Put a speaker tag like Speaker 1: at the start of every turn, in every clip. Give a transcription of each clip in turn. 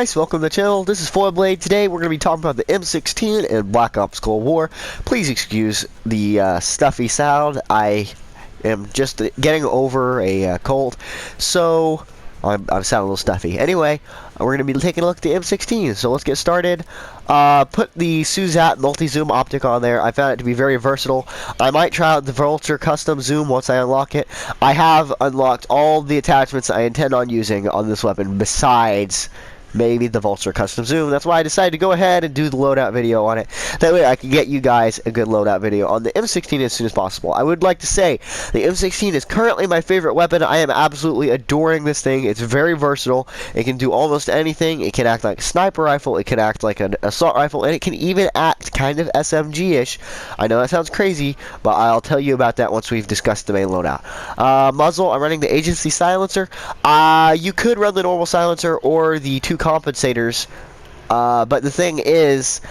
Speaker 1: Guys, welcome to the channel. This is Blade. Today we're going to be talking about the M16 and Black Ops Cold War. Please excuse the stuffy sound. I am just getting over a cold, so I'm sounding a little stuffy. Anyway, we're going to be taking a look at the M16, so let's get started. Put the Suzat multi-zoom optic on there. I found it to be very versatile. I might try out the Vulture custom zoom once I unlock it. I have unlocked all the attachments I intend on using on this weapon besides maybe the Vulture custom zoom. That's why I decided to go ahead and do the loadout video on it. That way I can get you guys a good loadout video on the M16 as soon as possible. I would like to say the M16 is currently my favorite weapon. I am absolutely adoring this thing. It's very versatile. It can do almost anything. It can act like a sniper rifle. It can act like an assault rifle, and it can even act kind of SMG-ish. I know that sounds crazy, but I'll tell you about that once we've discussed the main loadout. Muzzle, I'm running the agency silencer. You could run the normal silencer or the two compensators, but the thing is,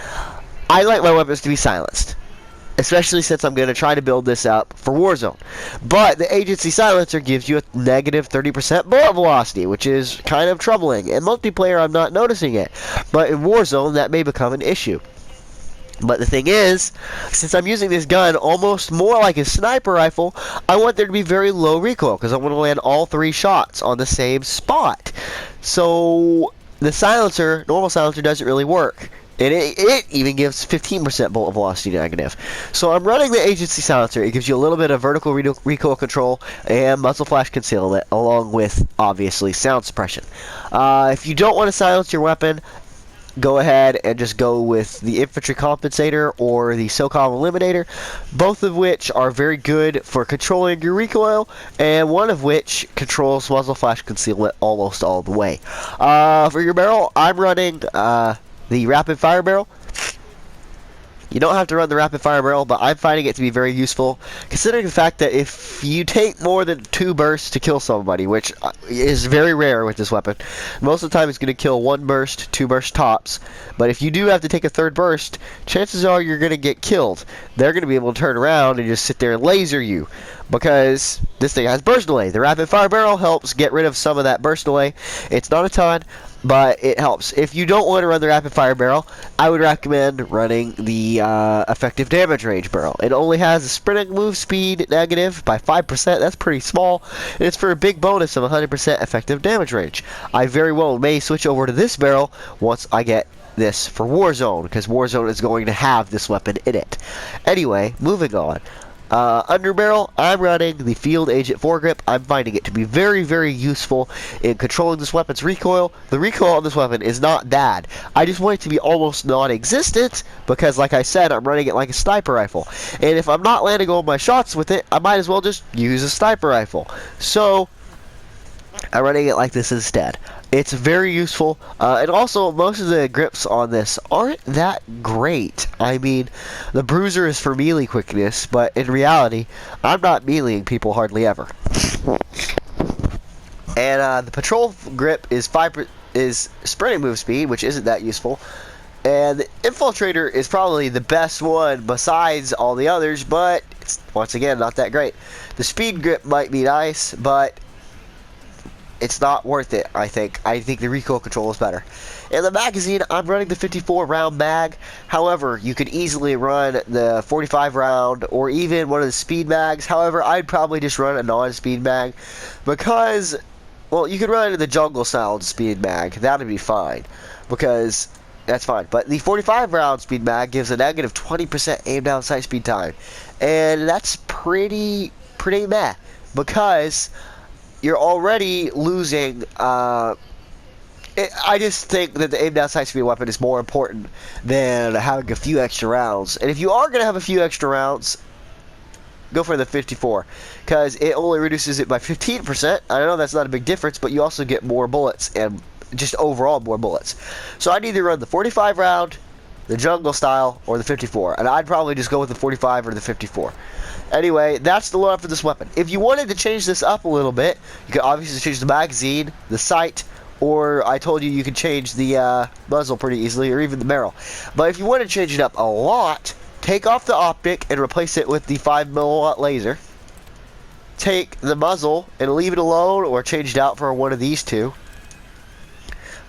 Speaker 1: I like my weapons to be silenced, especially since I'm going to try to build this up for Warzone. But the agency silencer gives you a negative 30% bullet velocity, which is kind of troubling. In multiplayer, I'm not noticing it, but in Warzone, that may become an issue. But the thing is, since I'm using this gun almost more like a sniper rifle, I want there to be very low recoil, because I want to land all 3 shots on the same spot. So the silencer, normal silencer, doesn't really work. And it even gives 15% bullet velocity negative. So I'm running the agency silencer. It gives you a little bit of vertical recoil control and muzzle flash concealment, along with, obviously, sound suppression. If you don't want to silence your weapon, go ahead and just go with the infantry compensator or the SOCOM eliminator, both of which are very good for controlling your recoil, and one of which controls muzzle flash concealment almost all the way. For your barrel, I'm running the rapid fire barrel. You don't have to run the rapid fire barrel, but I'm finding it to be very useful, considering the fact that if you take more than 2 bursts to kill somebody, which is very rare with this weapon, most of the time it's going to kill 1 burst, 2 burst tops, but if you do have to take a 3rd burst, chances are you're going to get killed. They're going to be able to turn around and just sit there and laser you, because this thing has burst delay. The rapid fire barrel helps get rid of some of that burst delay. It's not a ton, but it helps. If you don't want to run the rapid fire barrel, I would recommend running the effective damage range barrel. It only has a sprinting move speed negative by 5%. That's pretty small, and it's for a big bonus of 100% effective damage range. I very well may switch over to this barrel once I get this for Warzone, because Warzone is going to have this weapon in it. Anyway, moving on. Underbarrel, I'm running the Field Agent foregrip. I'm finding it to be very, very useful in controlling this weapon's recoil. The recoil on this weapon is not bad. I just want it to be almost non-existent because, like I said, I'm running it like a sniper rifle. And if I'm not landing all my shots with it, I might as well just use a sniper rifle. So I'm running it like this instead. It's very useful, and also most of the grips on this aren't that great. I mean, the bruiser is for melee quickness, but in reality, I'm not meleeing people hardly ever. And the patrol grip is sprinting move speed, which isn't that useful. And the infiltrator is probably the best one besides all the others, but it's, once again, not that great. The speed grip might be nice, but it's not worth it, I think. I think the recoil control is better. In the magazine, I'm running the 54 round mag. However, you could easily run the 45 round or even one of the speed mags. However, I'd probably just run a non-speed mag because, well, you could run the jungle style speed mag. That'd be fine because that's fine. But the 45 round speed mag gives a negative 20% aim down sight speed time. And that's pretty meh because you're already losing. I just think that the aim down sight speed weapon is more important than having a few extra rounds. And if you are going to have a few extra rounds, go for the 54, because it only reduces it by 15%. I know that's not a big difference, but you also get more bullets and just overall more bullets. So I'd either run the 45 round, the jungle style, or the 54. And I'd probably just go with the 45 or the 54. Anyway, that's the loadout for this weapon. If you wanted to change this up a little bit, you could obviously change the magazine, the sight, or I told you you could change the muzzle pretty easily, or even the barrel. But if you want to change it up a lot, take off the optic and replace it with the 5mm laser. Take the muzzle and leave it alone, or change it out for one of these two.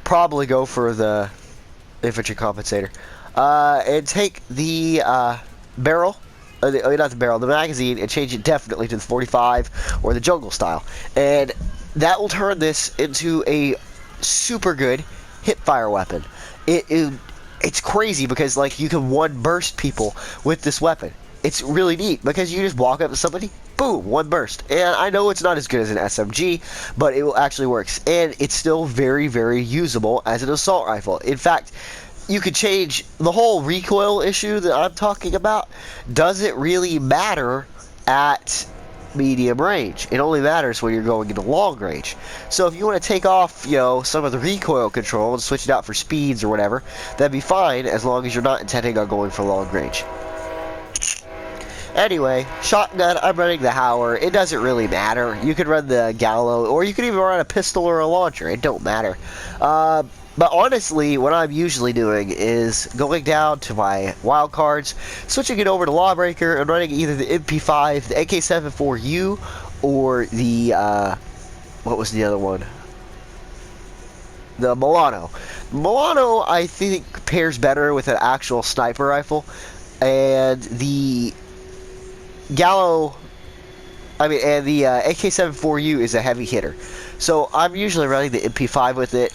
Speaker 1: probably go for the infantry compensator. And take the barrel, not the barrel, the magazine, and change it definitely to the 45 or the jungle style. And that will turn this into a super good hip-fire weapon. It's crazy because, like, you can one burst people with this weapon. It's really neat because you just walk up to somebody, boom, one burst. And I know it's not as good as an SMG, but it actually works. And it's still very, very usable as an assault rifle. In fact, you could change the whole recoil issue that I'm talking about. Doesn't really matter at medium range. It only matters when you're going into long range. So if you want to take off, you know, some of the recoil control and switch it out for speeds or whatever, that'd be fine as long as you're not intending on going for long range. Anyway, shotgun, I'm running the Howler. It doesn't really matter. You could run the Gallo, or you could even run a pistol or a launcher. It don't matter. But honestly, what I'm usually doing is going down to my wild cards, switching it over to Lawbreaker, and running either the MP5, the AK-74U, or the, what was the other one? The Milano. Milano, I think, pairs better with an actual sniper rifle, and the Gallo, and the AK-74U is a heavy hitter. So I'm usually running the MP5 with it,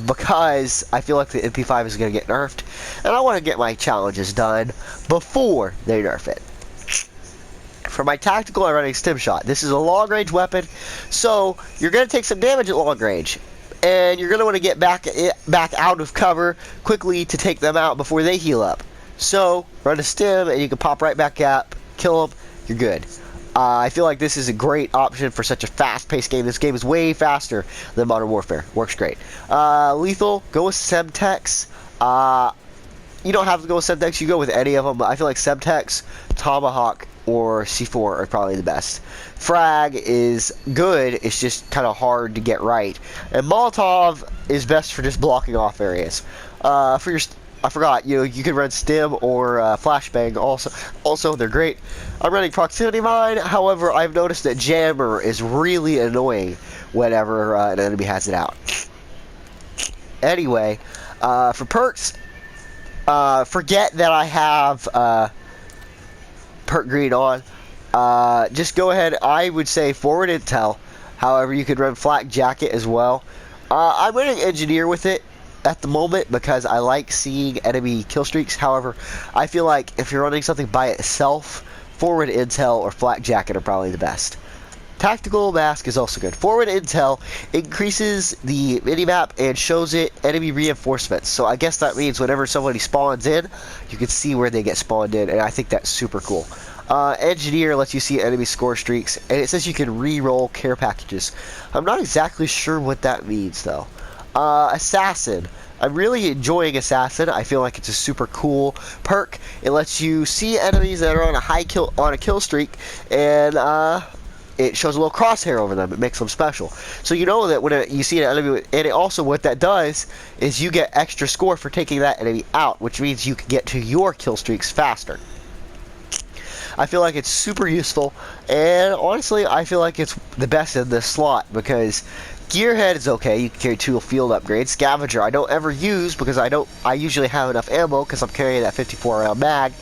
Speaker 1: because I feel like the MP5 is going to get nerfed, and I want to get my challenges done before they nerf it. For my tactical, I'm running Stim Shot. This is a long-range weapon, so you're going to take some damage at long range, and you're going to want to get back out of cover quickly to take them out before they heal up. So, run a Stim, and you can pop right back up, kill them, you're good. I feel like this is a great option for such a fast-paced game. This game is way faster than Modern Warfare. Works great. Lethal, go with Semtex. You don't have to go with Semtex. You go with any of them. But I feel like Semtex, Tomahawk, or C4 are probably the best. Frag is good. It's just kind of hard to get right. And Molotov is best for just blocking off areas. For your I forgot, you can run Stim or Flashbang also. Also, they're great. I'm running Proximity Mine, however, I've noticed that Jammer is really annoying whenever an enemy has it out. Anyway, for perks, forget that I have perk green on. Just go ahead, I would say forward intel. However, you could run Flak Jacket as well. I'm running Engineer with it at the moment because I like seeing enemy kill streaks. However, I feel like if you're running something by itself, forward intel or Flak Jacket are probably the best. Tactical Mask is also good. Forward intel increases the minimap and shows it enemy reinforcements. So I guess that means whenever somebody spawns in, you can see where they get spawned in, and I think that's super cool. Engineer lets you see enemy score streaks, and it says you can re-roll care packages. I'm not exactly sure what that means though. Assassin. I'm really enjoying Assassin. I feel like it's a super cool perk. It lets you see enemies that are on a kill streak, and it shows a little crosshair over them. It makes them special. So you know that when you see an enemy, and it also what that does is you get extra score for taking that enemy out, which means you can get to your kill streaks faster. I feel like it's super useful, and honestly, I feel like it's the best in this slot because Gearhead is okay. You can carry 2 field upgrades. Scavenger I don't ever use because I usually have enough ammo because I'm carrying that 54 round mag.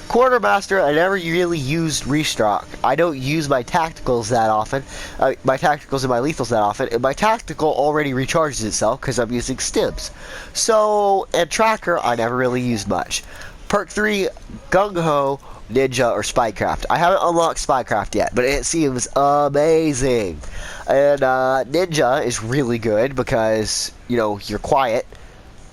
Speaker 1: Quartermaster, I never really used restock. I don't use my tacticals that often. My tacticals and my lethals that often. And my tactical already recharges itself because I'm using stims. So, and tracker, I never really used much. Perk 3, Gung Ho, Ninja, or Spycraft. I haven't unlocked Spycraft yet, but it seems amazing. And Ninja is really good because, you're quiet.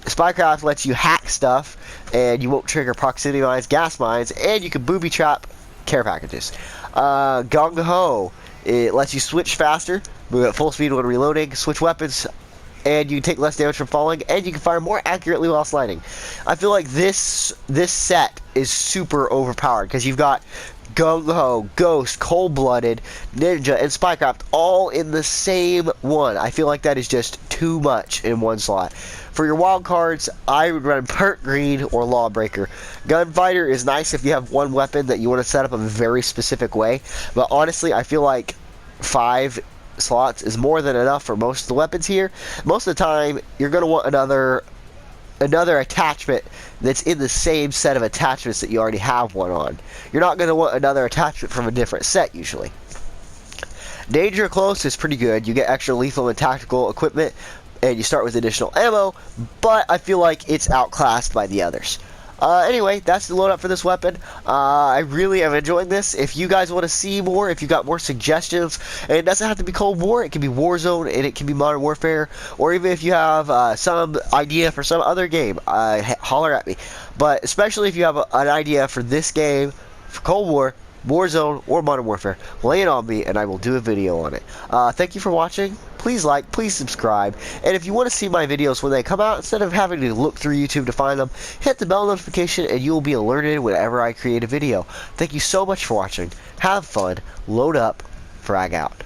Speaker 1: Spycraft lets you hack stuff, and you won't trigger proximity mines, gas mines, and you can booby trap care packages. Gung Ho, it lets you switch faster, move at full speed when reloading, switch weapons, and you can take less damage from falling, and you can fire more accurately while sliding. I feel like this set is super overpowered because you've got Gung Ho, Ghost, Cold-Blooded, Ninja, and Spycraft all in the same one. I feel like that is just too much in one slot. For your wild cards, I would run Perk Green or Lawbreaker. Gunfighter is nice if you have one weapon that you want to set up a very specific way, but honestly, I feel like 5 slots is more than enough for most of the weapons here. Most of the time, you're going to want another attachment that's in the same set of attachments that you already have one on. You're not going to want another attachment from a different set usually. Danger close is pretty good. You get extra lethal and tactical equipment, and you start with additional ammo, but I feel like it's outclassed by the others. Anyway, that's the loadout for this weapon. I really am enjoying this. If you guys want to see more, if you got more suggestions, and it doesn't have to be Cold War, it can be Warzone, and it can be Modern Warfare, or even if you have some idea for some other game, holler at me. But especially if you have an idea for this game, for Cold War, Warzone, or Modern Warfare, lay it on me and I will do a video on it. Thank you for watching. Please like, please subscribe, and if you want to see my videos when they come out, instead of having to look through YouTube to find them, hit the bell notification and you will be alerted whenever I create a video. Thank you so much for watching. Have fun, load up, frag out.